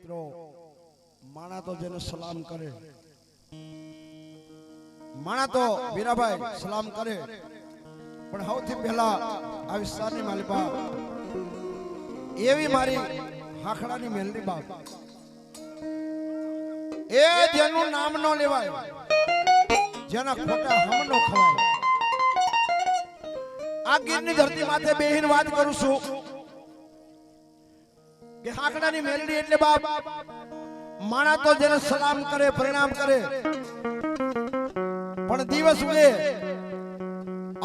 મિત્રો માણા તો જેને સલામ કરે, માણા તો વીરાભાઈ સલામ કરે, પણ સૌથી પહેલા આ વિસ્તારની માલિકા એવી મારી હાખડાની મેલડી બાપ, એ જેનું નામ ન લેવાય, જેના ખોટા હમ ન ખવાય. આ ગીરની ધરતી માથે બેહીને વાત કરું છું કે હાકડાની મેલડી એટલે બાપ, માણા તો જેને સલામ કરે, પ્રણામ કરે, પણ દિવસ ઉગે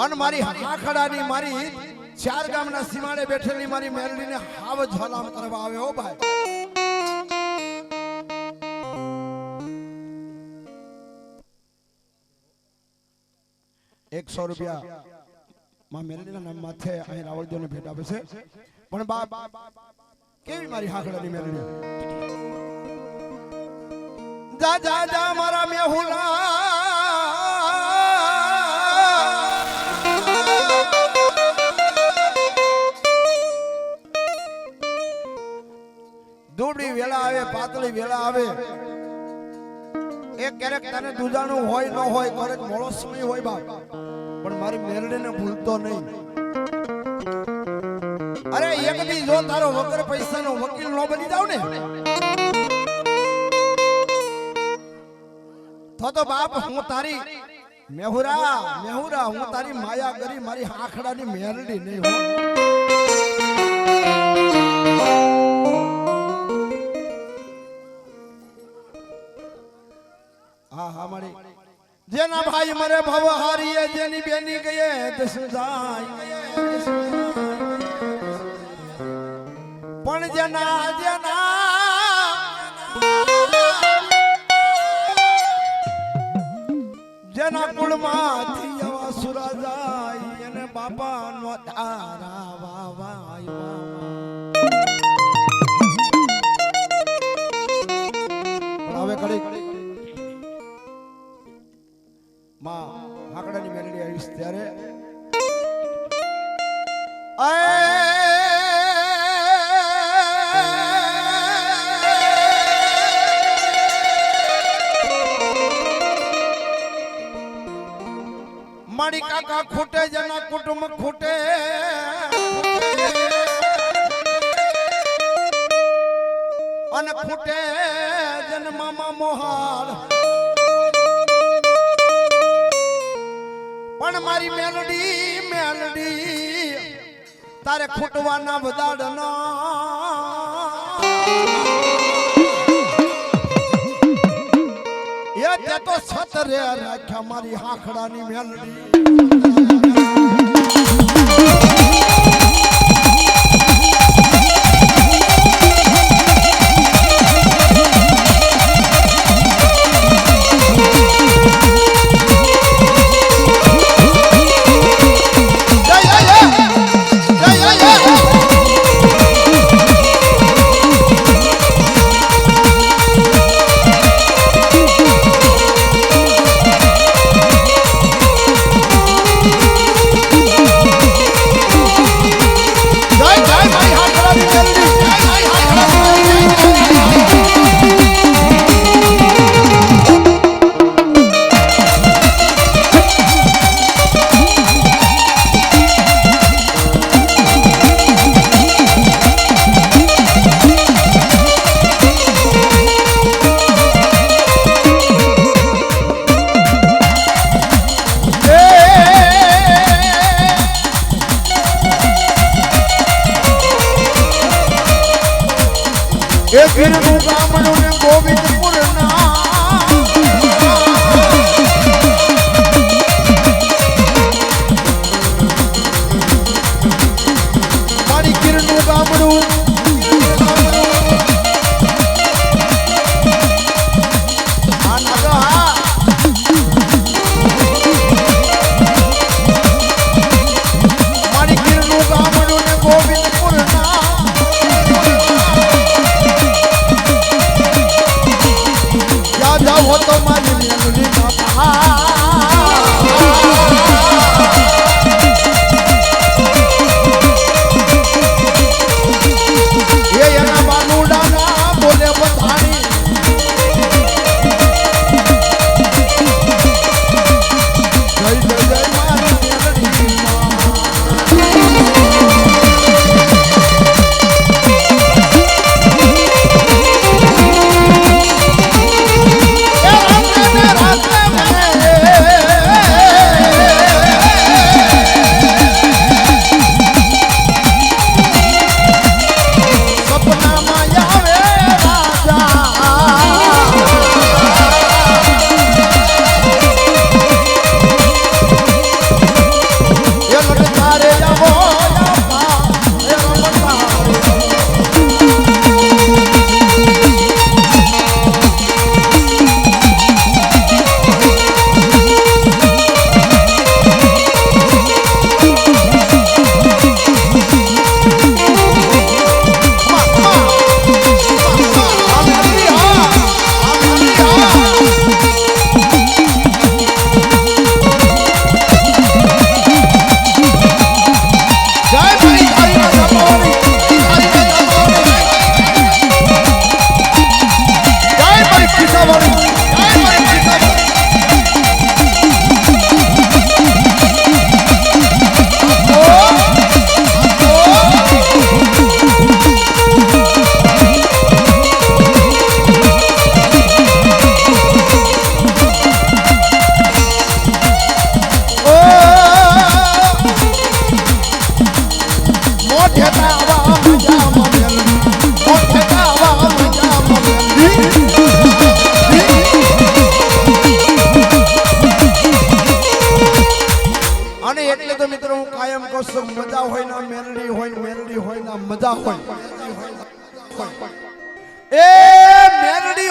અન મારી હાકડાની, મારી ચાર ગામના સીમાડે બેઠેલી મારી મેલડીને હાવ સલામ કરવા આવે. હો ભાઈ, 100 રૂપિયા માં મેલડીના નામ માથે અહીં રાવળદેવને ભેટ આપે છે. પણ બાપ કેવી મારી હાકડાની મેલડી, જા જા જા મારા મેહુલા, દુબળી વેલા આવે, પાતળી વેલા આવે, એક ક્યારેક તને દુજાણું હોય ન હોય, ક્યારેક મોળો સમય હોય બાપ, પણ મારી મેલડીને ભૂલતો નહીં. અરે એક દી જો તારો વગર પૈસાનો વકીલ ન બની જાવ ને તો બાપ હું તારી મેહુરા મેહુરા, હું તારી માયા કરી મારી હાખડાની મેલડી નહીં હોય. હા હા મારી જેના ભાઈ મરે ભવ હારીએ, જેની બેની ગયે દસ જાય, પણ જેના જેના જેના કુળમાંથી એવા સુરા જાય, એને બાપા નો તારા વાવાય વાવા. હવે કડી માં હાકડાની મેલડી આવીશ ત્યારે મારી કાકા ખૂટે, જેના કુટુંબ ખૂટે, અને ખૂટે જન મામા મોહાલ, પણ મારી મેલડી મેલડી તારે ખૂટવાના બદાડના એ તે તો છતરે રાખ્યા મારી હાખડાની મેલડી. એ ગીરનું ગામડું ને ગોવિંદપુર ના મારી ગીરનું ગામડું મારી ગીરનું ગામડું ને ગોવિંદપુર ના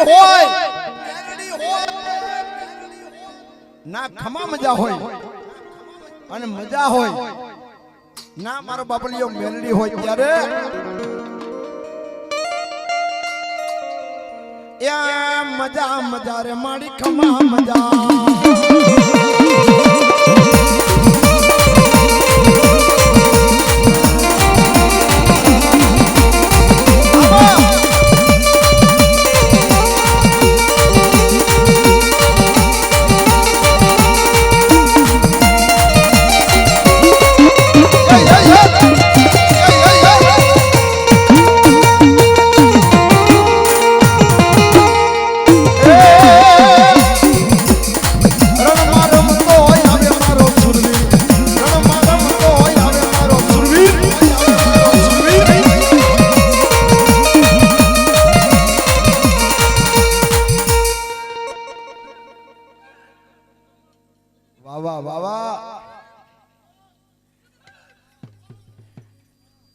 હોય ના ખમા મજા હોય અને મજા હોય ના મારો બાપલીઓ મેલડી હોય ત્યારે યા મજા મજા રે મારી ખમા મજા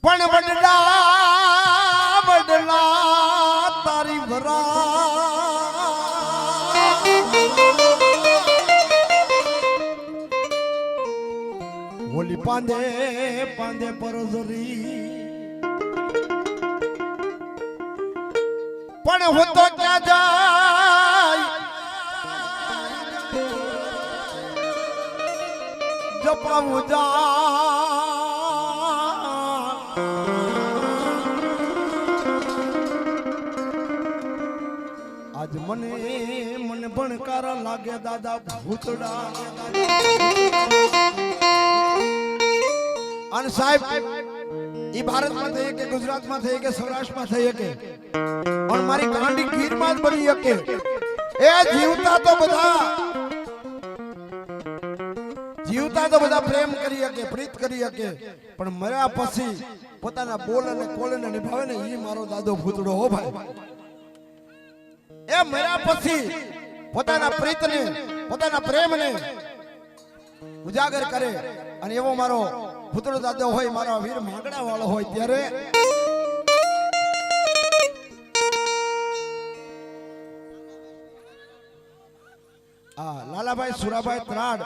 પણ બદલા બદલા તારી ભરા હોલી પાંદે પાંદે પરઝરી પણ હું તો ક્યાં જાય જપાવું જા આજ મને ભણકાર લાગે દાદા ભૂતડા અને સાહેબ ઈ ભારતમાં થઈ કે ગુજરાતમાં થઈ કે સૌરાષ્ટ્રમાં થઈ કે પણ મારી કાંડી ગીરમાં જ બની શકે એ જીવતા તો બધા પ્રેમ કરી શકે પ્રીત કરી શકે પણ મર્યા પછી પોતાના બોલ અને કોલને નિભાવે ને ઈ મારો દાદો ભૂતડો હો ભાઈ એ મર્યા પછી પોતાના પ્રીતને પોતાના પ્રેમને ઉજાગર કરે અને એવો મારો ભૂતડો દાદો હોય મારો વીર માંગડા વાળો હોય ત્યારે લાલાભાઈ સુરાભાઈ ત્રાડ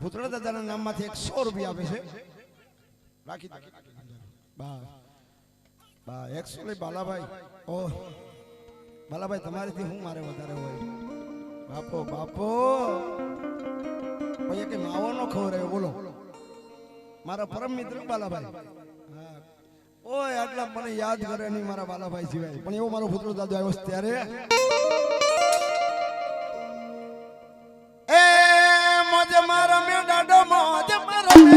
ભૂતડો દાદાના નામમાંથી 100 રૂપિયા આપે છે રાખી દો બા 100 લઈ બાલાભાઈ ઓ બાલાભાઈ તમારીથી હું મારે વધારે હોય બાપો ભાઈ કે માવો નો ખવરાયો બોલો મારા પરમ મિત્ર બાલાભાઈ ઓય આટલા મને યાદ કરે નહીં મારા બાલાભાઈ સિવાય પણ એવો મારો ભૂતડો દાદો આવ્યો ત્યારે એ મોજ મારા મે દાડો મોજ મારા મે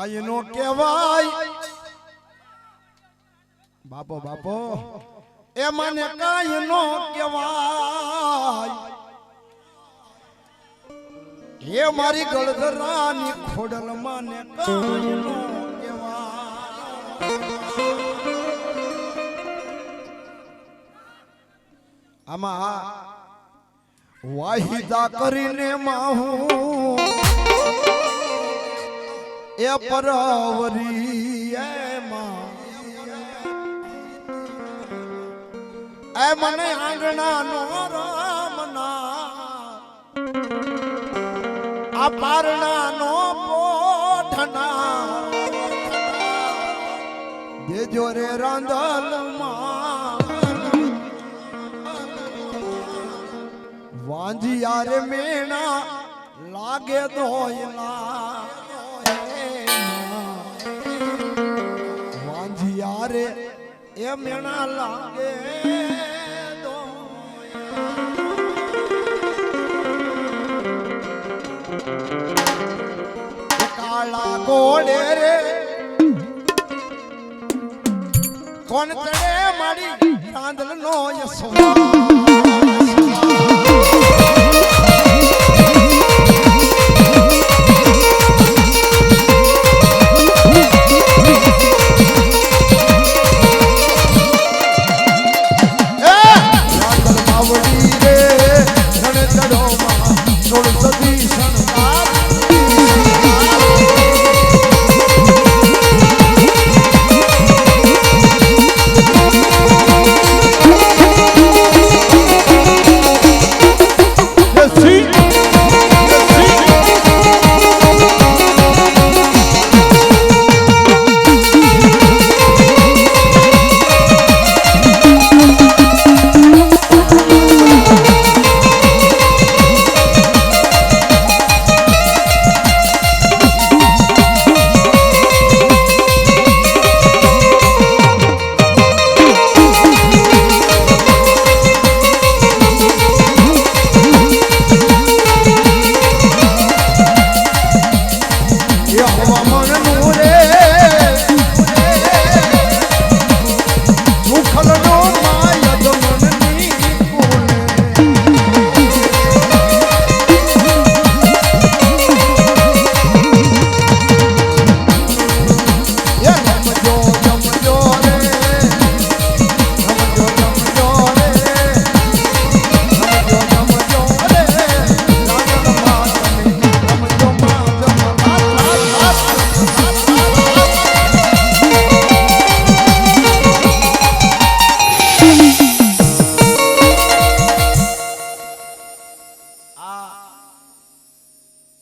કાંઈ નો કહેવાય બાપો બાપો એ મને કાંઈ નો કહેવાય હે મારી ગળધરાની ખોડલ મને કાંઈ નો કહેવાય આમાં વાહિદા કરીને માહું એ પરવરી એ મને આંગણા નો રામના આ પારણા નો પોઠના દેજો રે રાંધલમાં વાંજિયા રે મેણા લાગે દોયલા વાંજિયા રે એ મેણા લાગે કાળા ગોળે રે કોણ તડે મારી રાંધલ નો યસવા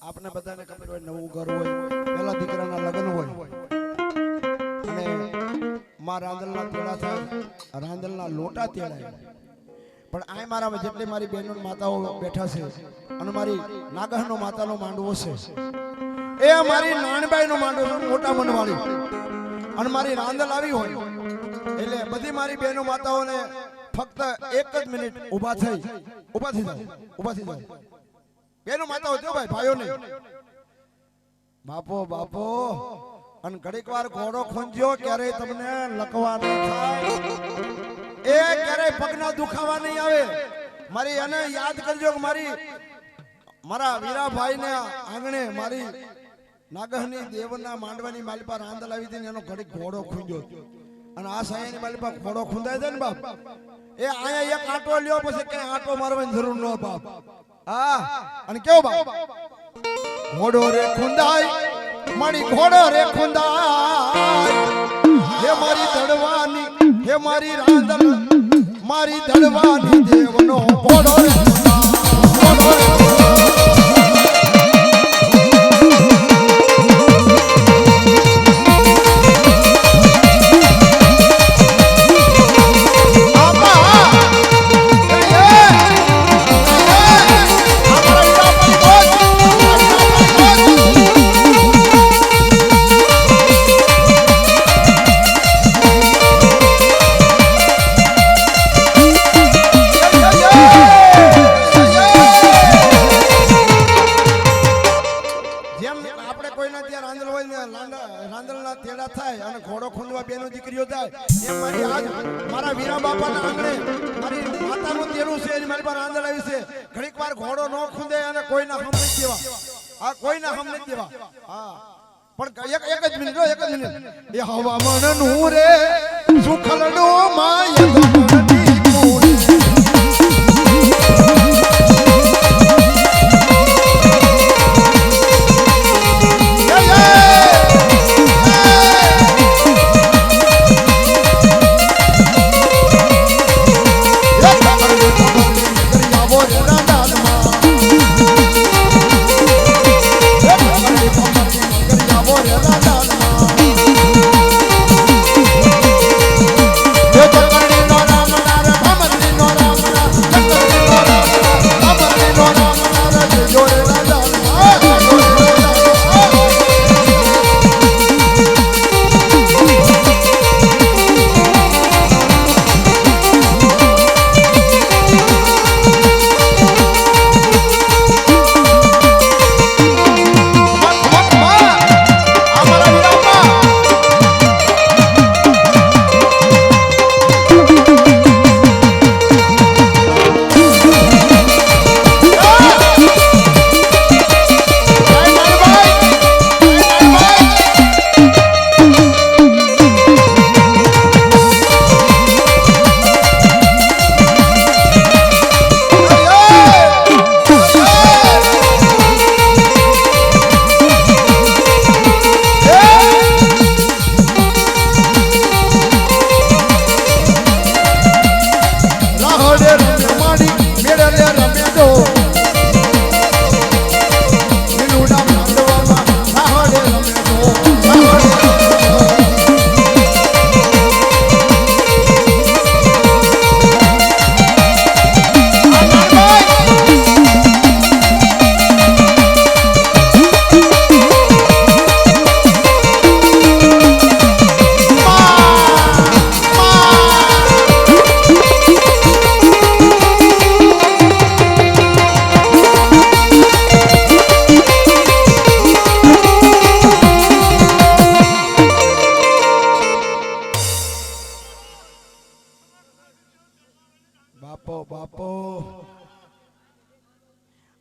આપણે બધાને ખબર હોય નવું ઘર હોય પહેલા દીકરાના લગ્ન હોય અને માં રાંદલના તેડા થાય રાંદલના લોટા તેડાય પણ આ મારા જેટલી મારી બહેનો માતાઓ બેઠા છે અને મારી નાગહનો માતાનો માંડવો છે એ મારી નાનબાઈનો માંડવો છે મોટા મનવાળી અને મારી રાંદલ આવી હોય એટલે બધી મારી બહેનો માતાઓને ફક્ત એક જ મિનિટ ઊભા થઈ જાવ બેનો માતા હોજો ભાઈ ભાઈઓ ને બાપો અને ઘડીક વાર ઘોડો ખોંજ્યો ક્યારે તમને લકવા નહીં થાય એ ક્યારે પગના દુખાવા નહીં આવે મારી એને યાદ કરજો કે મારા વીરાભાઈ ને આંગણે મારી નાગહની દેવના માંડવાની માલિપા રાંદલ આવી હતી એનો ઘડીક ઘોડો ખોંજ્યો અને આ સાયાની માલિપા ઘોડો ખુંદાય છે ને બાપ એ આયા એક આટો લ્યો પછી ક્યાંય આટો મારવાની જરૂર ન બાપ હા અને કેવો બાપ ઘોડો રે ખુંદાય મારી ઘોડો રે ખુંદાય હે મારી ધડવાની હે મારી રાંદલ મારી ધડવાની દેવનો ઘોડો રે કોઈના ત્યાં રાંદલ હોય ને રાંદલના તેડા થાય અને ઘોડો ખૂંદવા બેનો દીકરીઓ જાય એમ મારી આજ મારા વીરા બાપાના આંગણે મારી માતાનું તેડું છે એની મારી પાસે રાંદલ આવી છે ઘણીક વાર ઘોડો ન ખૂંદે અને કોઈના હમ નથી દેવા આ કોઈના હમ નથી દેવા હા પણ એક જ મિનિટ એ હવા મનનું રે સુખલડો માય ધમની કોણી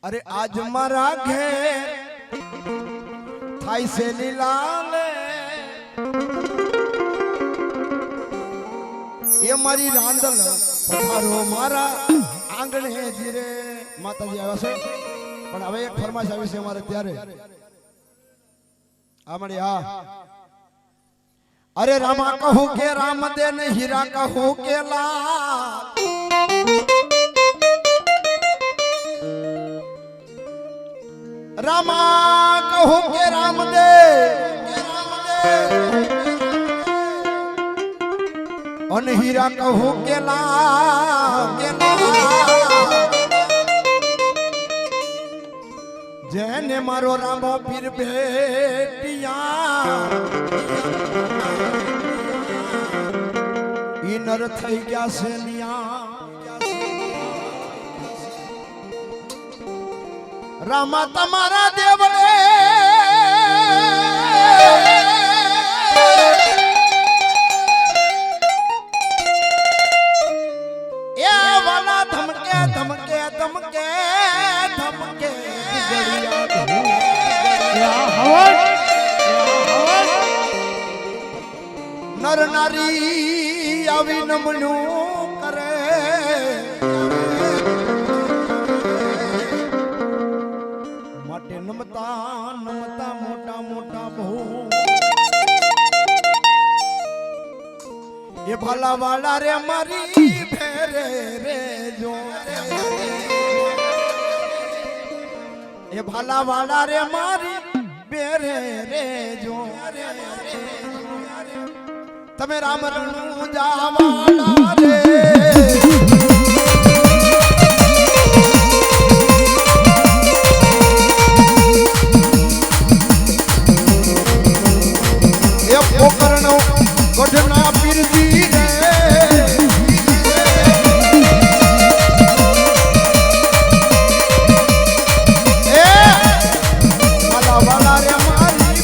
अरे आज मारा घेर थाई से लीलाले ये मारी रांदल पधारो मारा आंगणे धीरे माताजी आवे छे पण હવે એક ફરમાઈશ આવી છે અમારે ત્યારે આમડી હા अरे रामा कहूं के राम दे ने हीरा कहूं के लाल रामा कहूं के राम दे और हीरा कहूं के लाल जेने मारो रामो पीर बेटिया नर थई गया से निया रामा तमारा देवड़े ये वाला धमके धमके धमके धमके नर नारी આવી નમણું કરે માટે નમતા નમતા મોટા મોટા બહુ એ ભાલા વાળા રે મારી ફેરે રે જો એ ભાલા વાળા રે મારી બેરે રે જો તમે રામ રણું જાવાળા રે એ પોકરણો ગઢના પીરજી રે એ વાલા વાલા રે મારી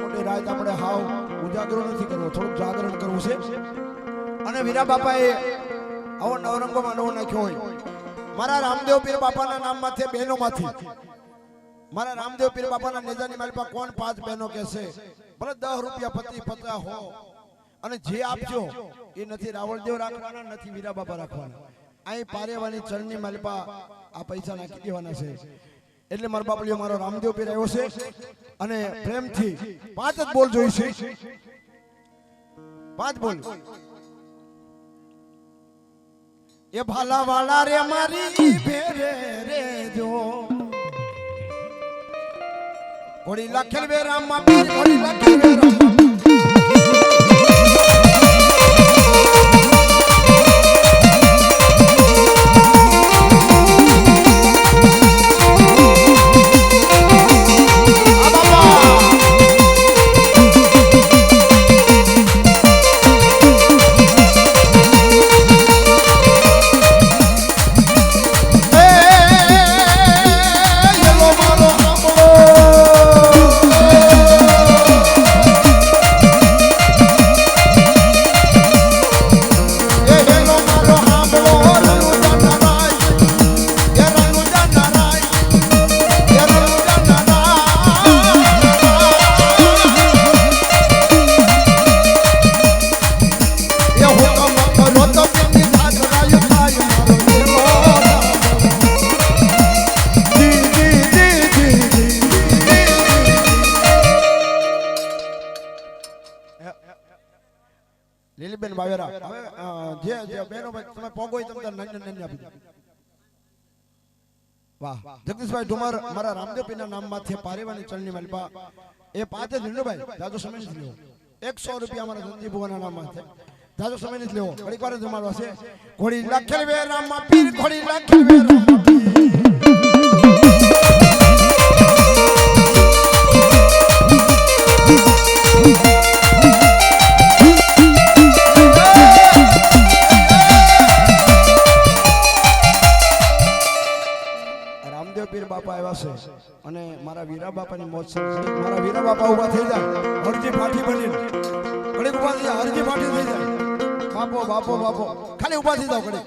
મોટી રાત આપણે હાવ ઉજાગરો નથી કરવો, થોડું જાગરણ કરવું છે. અને વીરા બાપાએ આવો નવરંગોમાં નવો નાખ્યો હોય. મારા રામદેવ પીર બાપાના નામમાંથી બહેનોમાંથી મારા રામદેવ પીર બાપાના નેજાની માલિપા કોણ 5 બહેનો કહેશે? ભલે 10 રૂપિયા પતિ 50 હો, અને જે આપજો એ નથી રાવળદેવ રાખવાના, નથી વીરા બાપા રાખવાના. અહીં પારેવાની ચરણની માલિપા આ પૈસા નાખી દેવાના છે. એટલે મારો બાપલીઓ મારો રામદેવ પીર આવ્યો છે અને પ્રેમથી 5 જ બોલ જોઈશે. 5 બોલ. એ ભાલા વાળા રે મારી ભેરે રે જો ઘોડી લખેલ વે રામમાં પીર, ઘોડી લખેલ વે રામમાં. લીલીબેન બાવેરા હવે જે બેનો ભાઈ તમે પોગોય તમને નંજન આપી દો. વાહ જગદીશભાઈ ઢુમર મારા રામદેવ પીરના નામમાંથી પારેવાની ચરણની માલિપા એ 5 જ લીલુભાઈ જાજો સમય નથી લેવો. 100 રૂપિયા મારા ધનજી ભુવાના નામમાંથી જાજો સમય નથી લેવો. ઘડીક વાર જ જમાડવા છે. ઘોડી લખેલ વે રામમાં પીર, ઘોડી લખેલ વે રામમાં પીર. પીર બાપા આવ્યા છે અને મારા વીરા બાપાની મોજ છે. મારા વીરા બાપા ઉભા થઈ જાય હરજી ફાટી બનીને ઘડીક ઉભા થઈ જાય, હરજી ફાટી થઈ જાય. બાપો બાપો બાપો ખાલી ઉભા થઈ જાવ ઘડીક.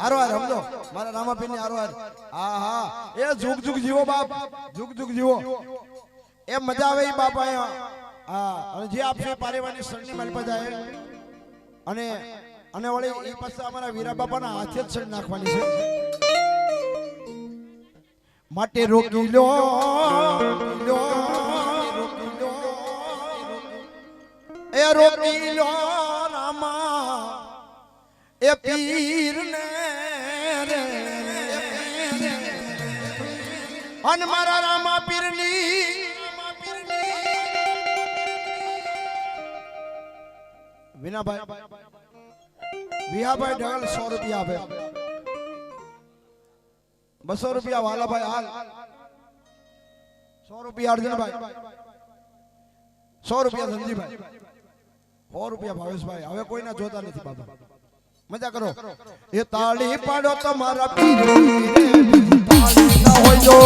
આરો હાર સમજો મારા રામાપીર ની આરો હાર. હા હા એ જુગ જુગ જીવો બાપ, જુગ જુગ જીવો. એ મજા આવે એ બાપા. હા અને જે આપશે પારેવાની શરણી માલિપા જાય અને અને વળી એ પાસે અમારા વીરા બાપાના હાથે જ શરણી નાખવાની છે. માટે રોકી લો એ રોકી લો રામા એ પીર ને રે અન મારા રામા પીરની વિનાભાઈ વિહાભાઈ ઢગલ 100 રૂપિયા આપે. 200 રૂપિયા વાલાભાઈ હાલ. 100 રૂપિયા અર્જુનભાઈ, 100 રૂપિયા ધનજીભાઈ, 100 રૂપિયા ભાવેશભાઈ. હવે કોઈના જોતા નથી બાબા, મજા કરો. એ તાળી પાડો તમારા પીર તાળી ના હોય જો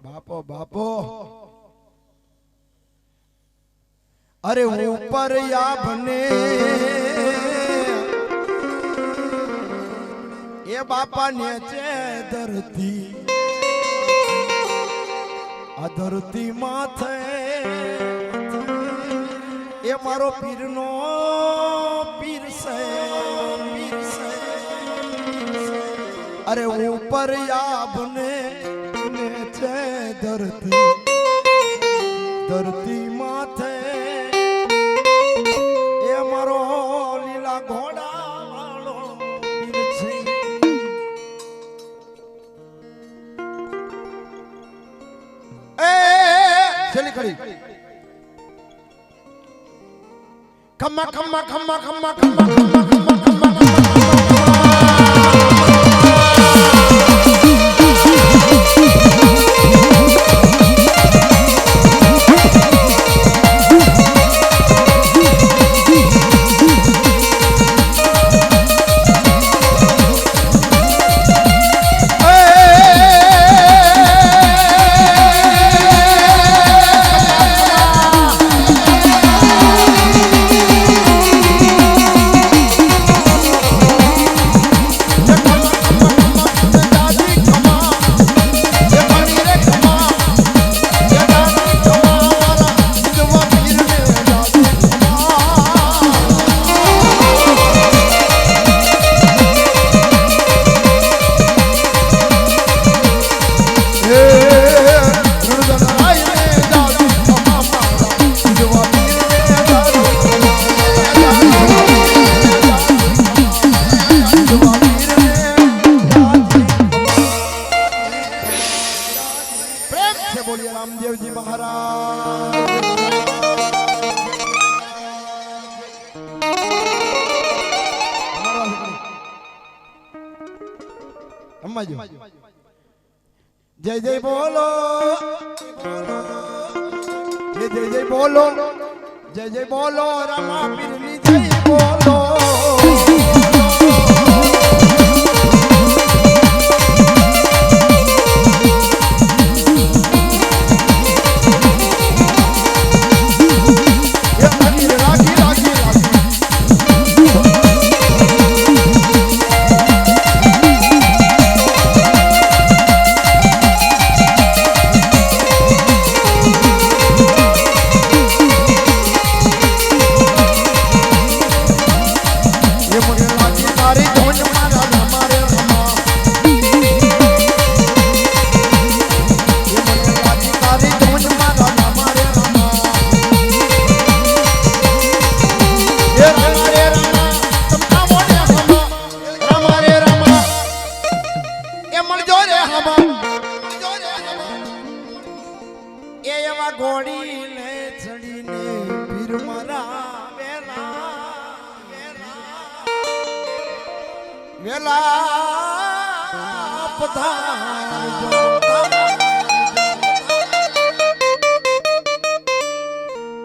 બાપો બાપો. અરે ઉપર યા બને એ બાપા નેચે ધરતી, આ ધરતી માથે એ મારો પીરનો પીર છે. अरे ऊपर याबने नीचे धरती धरती माथे ए मारो लीला घोड़ा वालो वीर છે ए चली खड़ी खम्मा खम्मा खम्मा खम्मा खम्मा खम्मा खम्मा खम्मा जय जय बोलो जय जय बोलो जय जय बोलो रमा पीरनी जय बोलो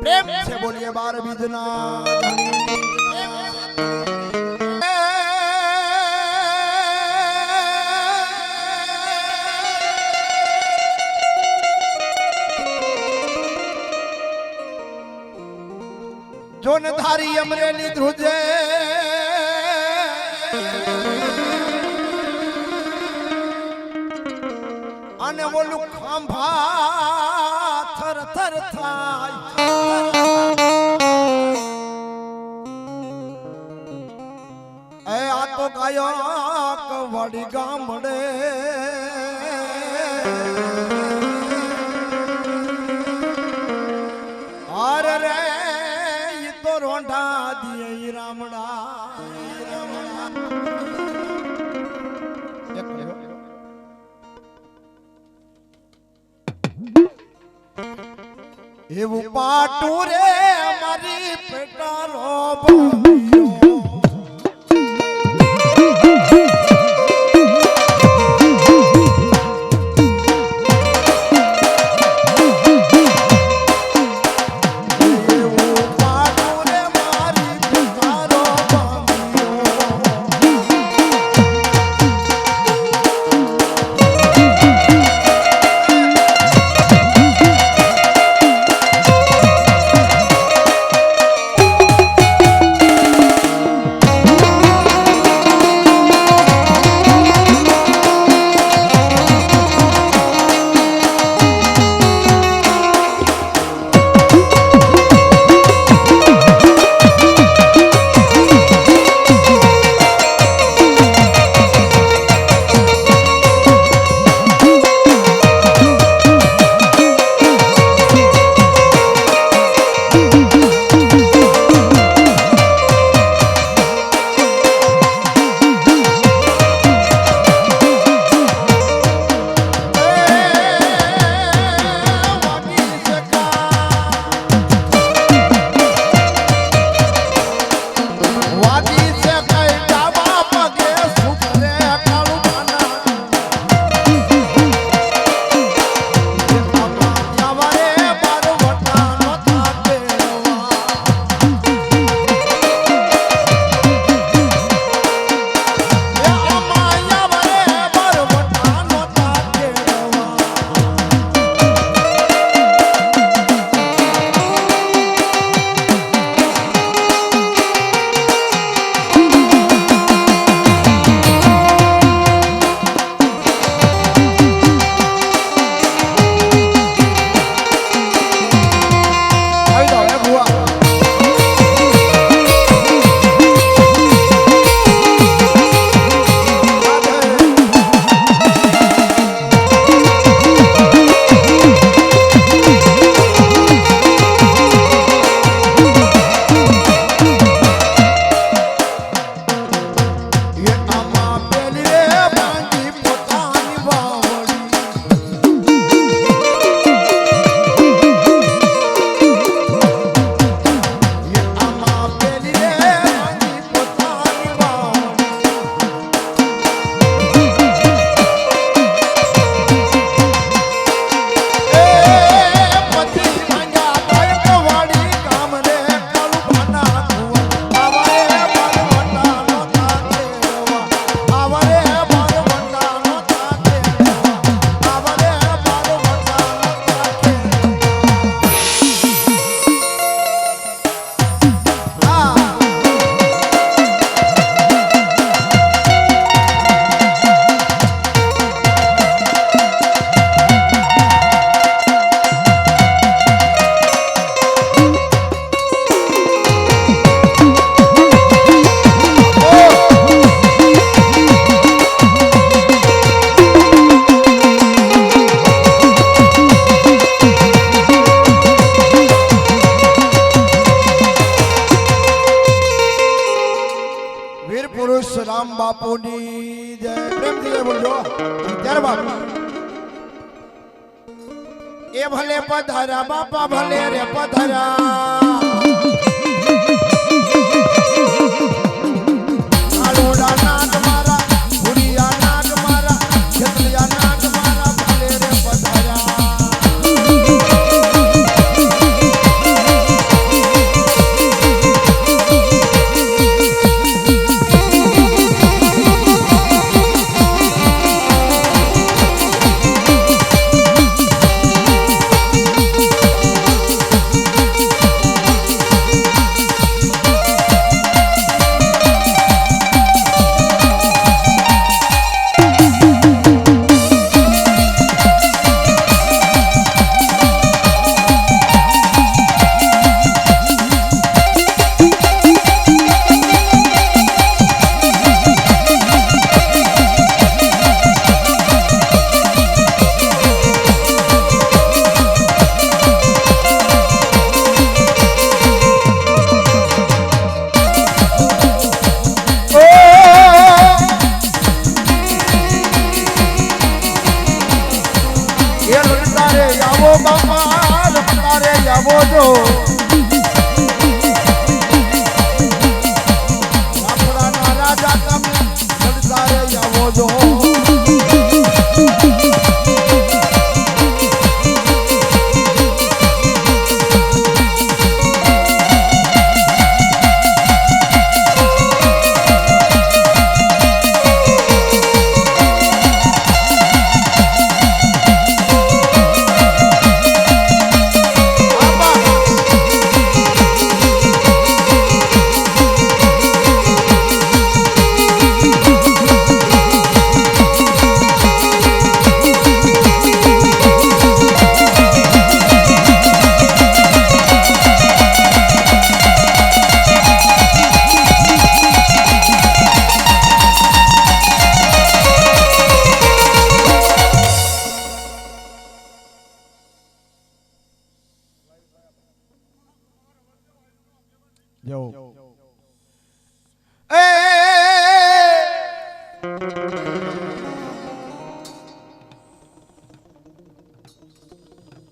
प्रेम से बोलिए बार बीजना जोन धारी अमरेली ध्रुजे અને ઓલું ખાંભા થર થર થાય એ આ તો ગાયક વડી ગામડે અરે રે ઈ તો રોંઢા દિયે ઈ રામડા એવું પાટું રે અમારી પેટારો ભાઈઓ બાપુની જય પ્રેમથી જય બોલજો ત્યારબાદ એ ભલે પધારા બાપા ભલે રે પધારા આલોડા નાગ મારા ભુરિયા નાગ મારા ખેતલિયા નાગ મારા ભલે રે પધારા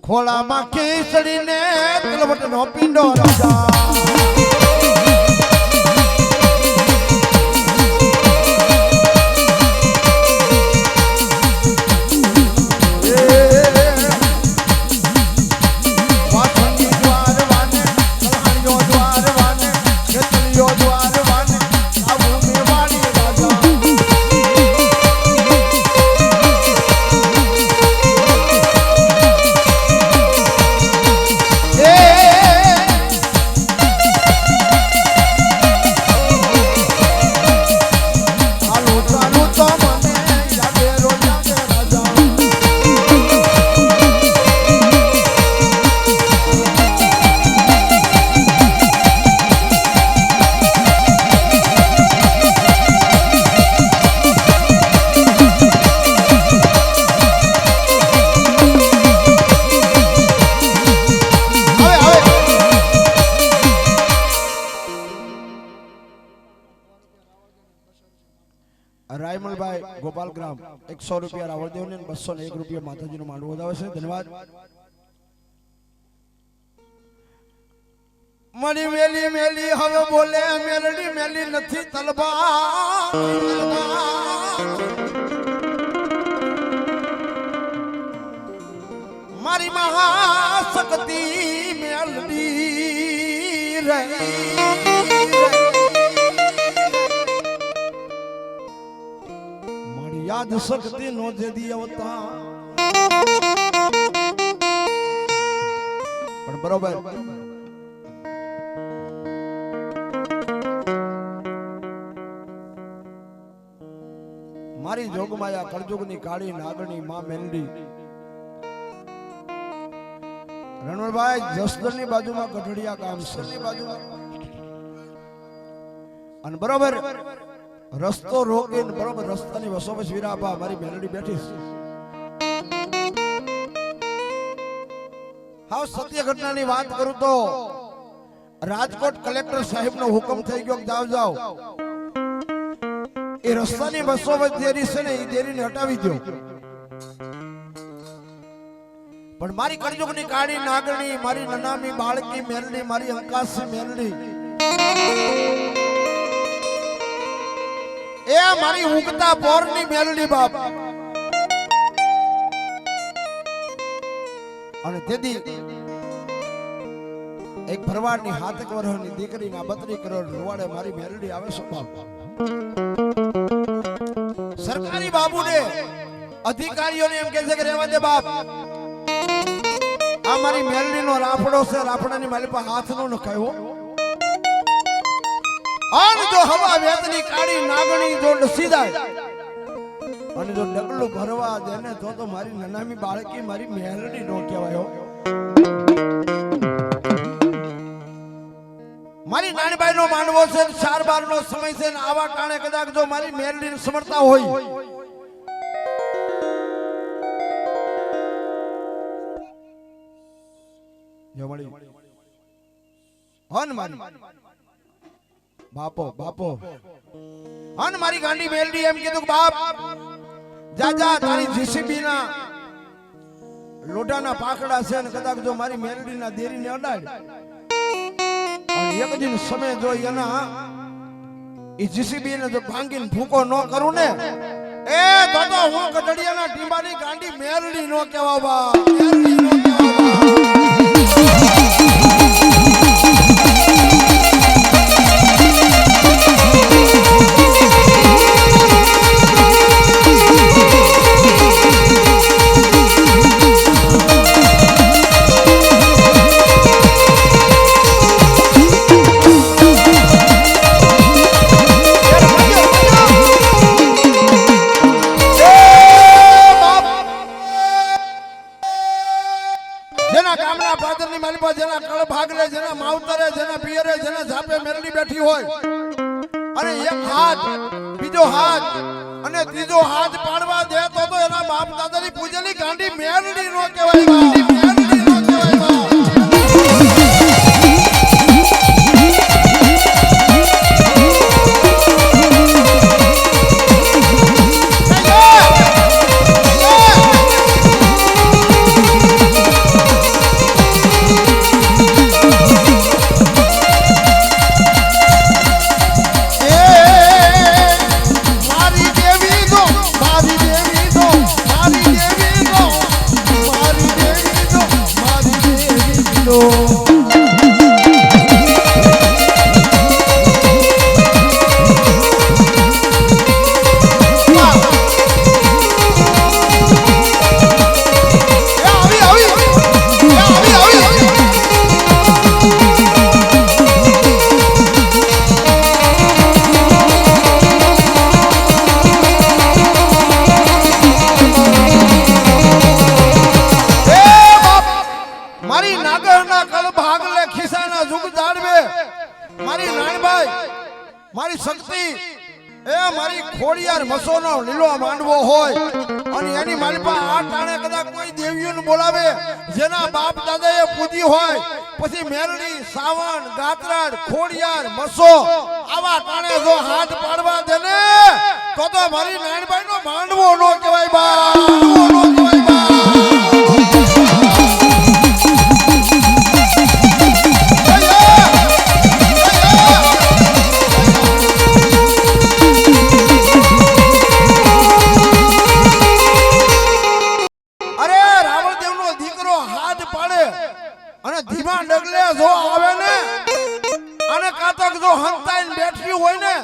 ખોળામાં ખીચડીને તલવટનો પીંડો રાજા રાયમલભાઈ ગોપાલગ્રામ 100 રૂપિયા રાવળદેવને 201 રૂપિયા માતાજીનો માંડવો વધાવે છે ધન્યવાદ મણી મેલી મેલી હવે બોલે મેલડી મેલી નથી તલબા મારી મહાશક્તિ મેલડી રહી યાદ શક્તિ નો જેદી અવતા પણ બરોબર મારી જોગમાયા કળજુગની કાળી નાગણી માં મેલડી રણવરભાઈ જસદણની બાજુમાં ગઢડિયા ગામ છે અને બરોબર રસ્તો રોકીને બરોબર રસ્તાની વસોવસ વીરાબા મારી મેલડી બેઠી છે હાવ સત્ય ઘટનાની વાત કરું તો રાજકોટ કલેક્ટર સાહેબનો હુકમ થઈ ગયો જાવ એ રસ્તાની બસો વચ્ચે દેરી છે ને એ દેરીને હટાવી દો. પણ મારી કળયુગની કાળી નાગણી, મારી નનામી બાળકી મેલડી, મારી અંકાશી મેલડી, એ મારી ઉગતા પોરની મેલડી બાપ. અને તેથી એક ભરવાડની 7 વર્ષની દીકરીના 32 કરોડ રૂવાડે મારી મેલડી આવે છે બાપ. સરકારી બાબુને અધિકારીઓને એમ કહે છે કે રહેવા દે બાપ, આ મારી મેલડીનો રાફડો છે, રાફડાની મારી પાસે હાથ નો નખાયો. અને જો હવા વેતની કાળી નાગણી જો ડસી જાય અને જો ડગલું ભરવા દે ને તો મારી નનામી બાળકી મારી મેલડી નો કહેવાય. મારી નાનીબાઈ નો માંડવો છે, 4-12 નો સમય છે ને આવા કારણે કદાચ જો મારી મેલડી ની સમર્થતા હોય મારી બાપો અને મારી ગાંડી મેલડી એમ કીધું કે બાપ જા જા તારી જીસીબી ના લોઢાના પાકડા છે ને કદાચ જો મારી મેલડી ના દેરીને અડાડ અને એક દિન સમય જો એના ઈ જીસીબી ને જો ભાંગીને ભૂકો ન કરું ને એ તો હું કટડિયાના ટીંબાની ગાંડી મેલડી નો કહેવા બા, મેલડી નો કહેવા બા. જેના કળ ભાગરે, જેના માવતરે, જેના પિયરે, જેના ઝાપે મેલડી બેઠી હોય અને એક હાથ બીજો હાથ અને ત્રીજો હાથ પાડવા દે તો એના બાપ દાદાની પૂજેલી ગાંડી મેલડી નો કહેવાય, મેલડી નો કહેવાય. મારી શક્તિ એ મારી ખોડિયાર મસોનો લીલો માંડવો હોય અને એની મારી પાસે આ ટાણે કદાચ કોઈ દેવીઓને બોલાવે જેના બાપ દાદાએ પૂજી હોય, પછી મેલડી, સાવણ, ગાત્રાડ, ખોડિયાર, મસો આવા ટાણે જો હાથ પાડવા દે ને તો મારી નાનબાઈ નો માંડવો નો કહેવાય બા, નો કહેવાય બા. ધીમા ડગલે જો આવે ને અને કાતક જો હંતાઈને બેઠી હોય ને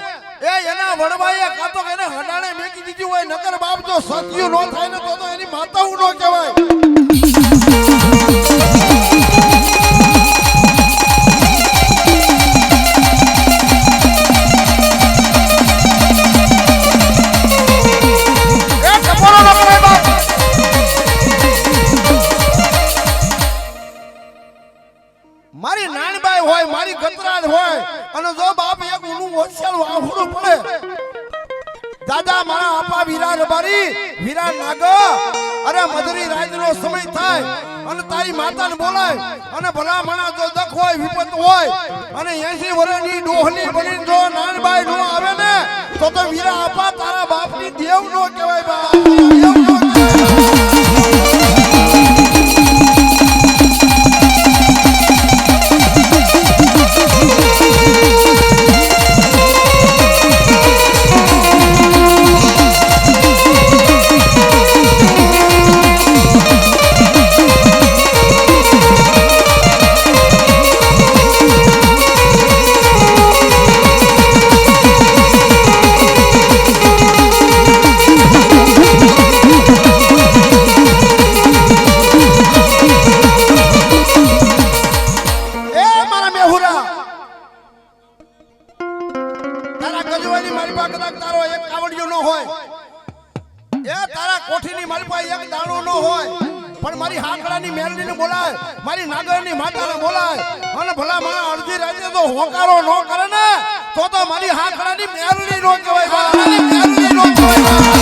એ એના વડવાએ કાતક એને હડાણે મેકી દીધી હોય, નકર બાપ જો સત્યુ નો થાય ને તો એની માતાઓ નો કહેવાય. મારી નાનબાઈ હોય, મારી ગતરાજ હોય અને જો બાપ એક ઊનું ઓછેલ વાહુડું પડે દાદા મારા આપા વીરા રબારી વીરા નાગા અરે મધરી રાતનો સમય થાય અને તારી માતાને બોલાય અને ભલા મણા જો દખ હોય વિપત હોય અને 80 વર્ષની ડોહલી બની જો નાનબાઈ નો આવે ને તો વીરા આપા તારા બાપની દેવ નો કહેવાય બા દેવ નો મારી નાગરની માતાને બોલાય અને ભલા મારા અડધી રાતે તો હોકારો નો કરે ને તો મારી હાકડાની મેરડી નો કહેવાય મેરડી નો કહેવાય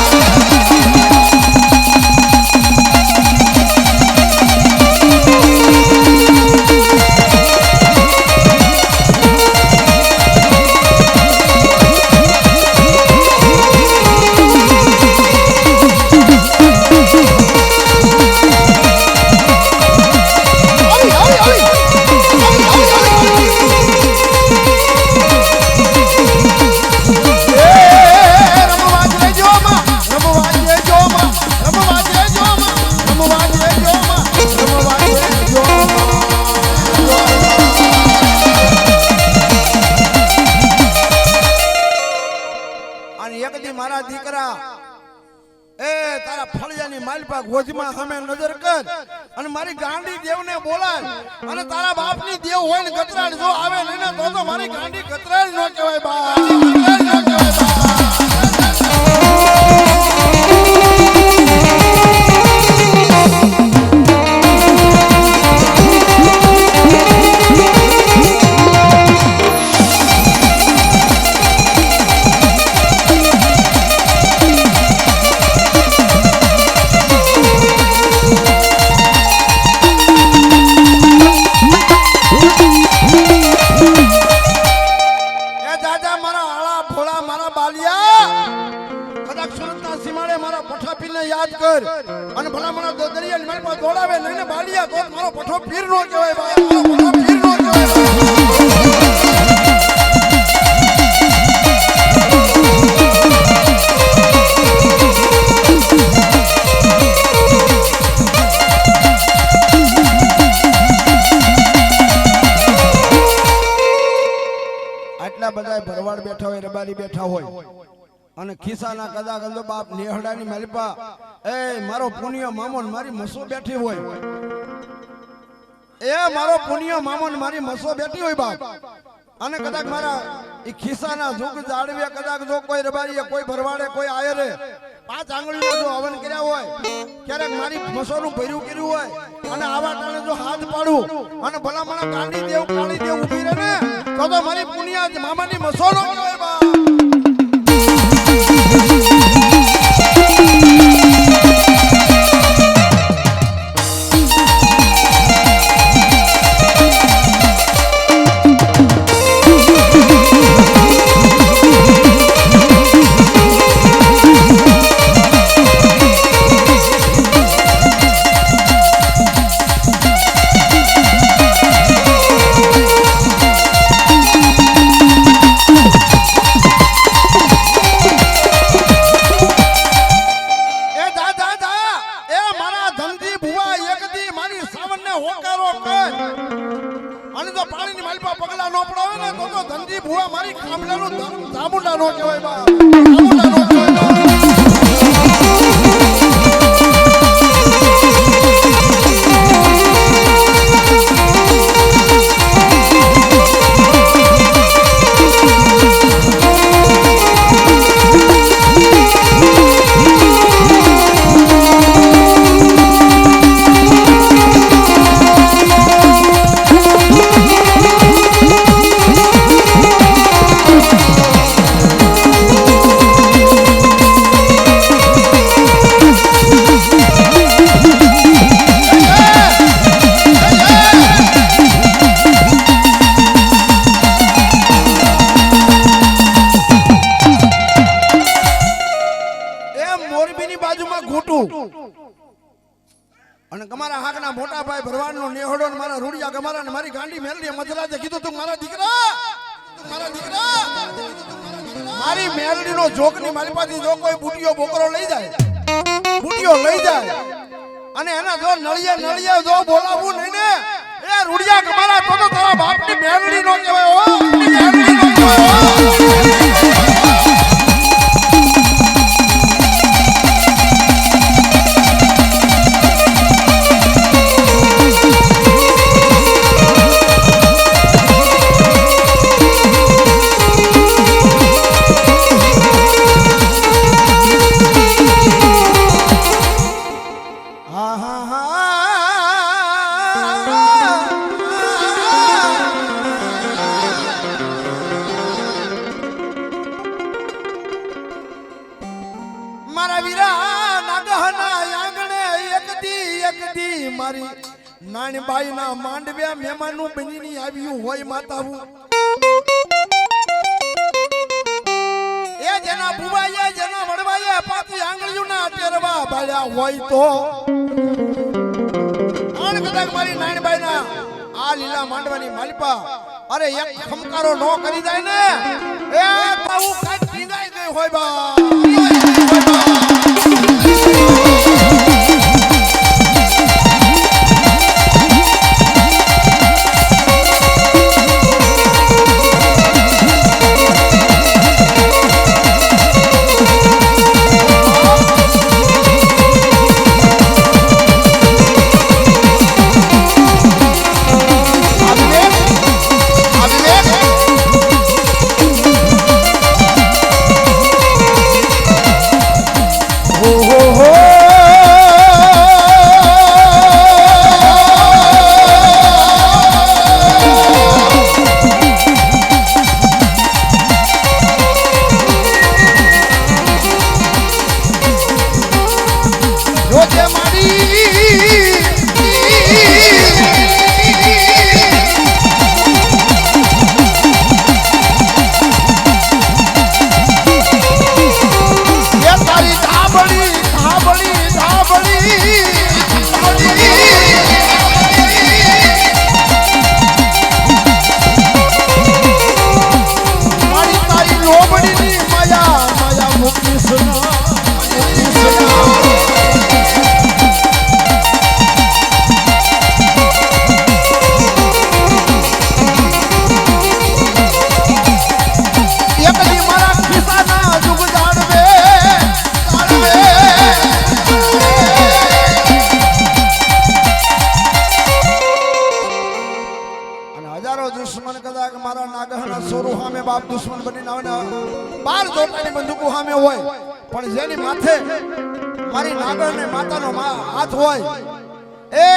ગોજમાં સામે નજર કર અને મારી ગાંડી દેવને બોલાય અને તારા બાપની દેવ હોય ને ગતરાડ જો આવે ને તો મારી ગાંડી ગતરાડ ન કહેવાય બા ગતરાડ ન કહેવાય બા યાદ કર અને ભલા મણા તો દરિયા મારી પાસે દોડાવે લઈને બાલિયા તો મારો પઠો પીર નો કહેવાય ભાઈ મારો પઠો પીર નો આટલા બધા ભરવાડ બેઠા હોય રબારી બેઠા હોય અને ખિસ્સાના કદા ગંદો બાપ નેહડાની માલિપા એ મારો પુનિયો મામો મારી મસો બેઠી હોય એ મારો પુનિયો મામો મારી મસો બેઠી હોય બાપ અને કદાચ મારા ઈ ખિસ્સાના ઝુક જાડવે કદાચ જો કોઈ રબારીએ કોઈ ભરવાડે કોઈ આયરે 5 આંગળીનો જો હવન કર્યા હોય ક્યારેક મારી મસોનું ભર્યું કર્યું હોય અને આવા ટાણે જો હાથ પાડું અને ભલા મને કાંડી દેવ કાળી દેવ ઊભી રહે ને તો મારી પુનિયા મામાની મસોનો કહેવાય બા ધનજી ભુવા મારી ખામલાનો ચામુંડા નો કહેવાય બા ચામુંડા નો કહેવાય અને તમારા હાકના મોટા ભાઈ ભરવાડનો નેહડો ને મારા રૂડિયા ગમારા ને મારી ગાંડી મેલડી મધરાજે કીધું તું મારા દીકરા મારી મેલડીનો જોકની મારી પાસે જો કોઈ બુટિયો બોકરો લઈ જાય અને એના જો નળિયા જો બોલાવું નહીં ને એ રૂડિયા ગમારા તો તારા બાપની મેલડી નો કહેવાય હો મેલડી નો કહેવાય મારા વીરા નાગહના આંગણે એકદી મારી નાનબાઈ ના માંડવ્યા મહેમાનું બનીની આવ્યું હોય માતાવું એ જેના બુવાએ જેના વડવાએ પાછી આંગળીઓના ટેરવા ભાળ્યા હોય તો આણ કદાચ મારી નાનબાઈ ના આ લીલા માંડવાની માલિપા અરે એક ખમકારો નો કરી જાય ને એ તાવું કાઈ ટીંગાઈ ગઈ હોય બા બાપ દુશ્મન બનીને આવે ને 12 જોટાની બંદૂકો સામે હોય પણ જેની માથે મારી નાગર ને માતાનો હાથ હોય એ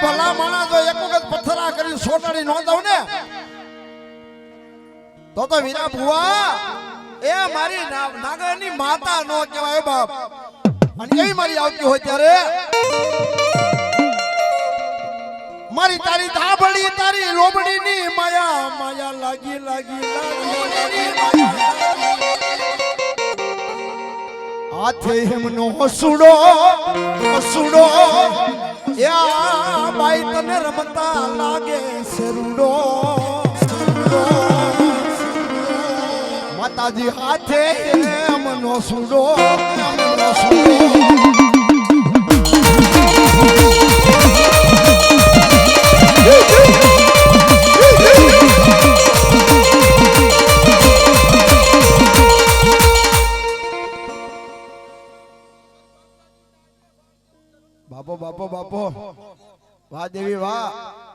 ભલા માણા જો એક વખત પથ્થરા કરીને સોટાડી નો દઉં ને તો વીરા ભુવા એ મારી નાગરની માતા નો કહેવાય બાપ અને એવી મારી આવતી હોય ત્યારે મારી તારી ધાબળી તારી લોબડીની માયા લાગી હાથે હેમનો હસુડો યા બાઈ તને રમતા લાગે સરુડો માતાજી હાથે હેમનો સુડો બાપો વાહ દેવી વાહ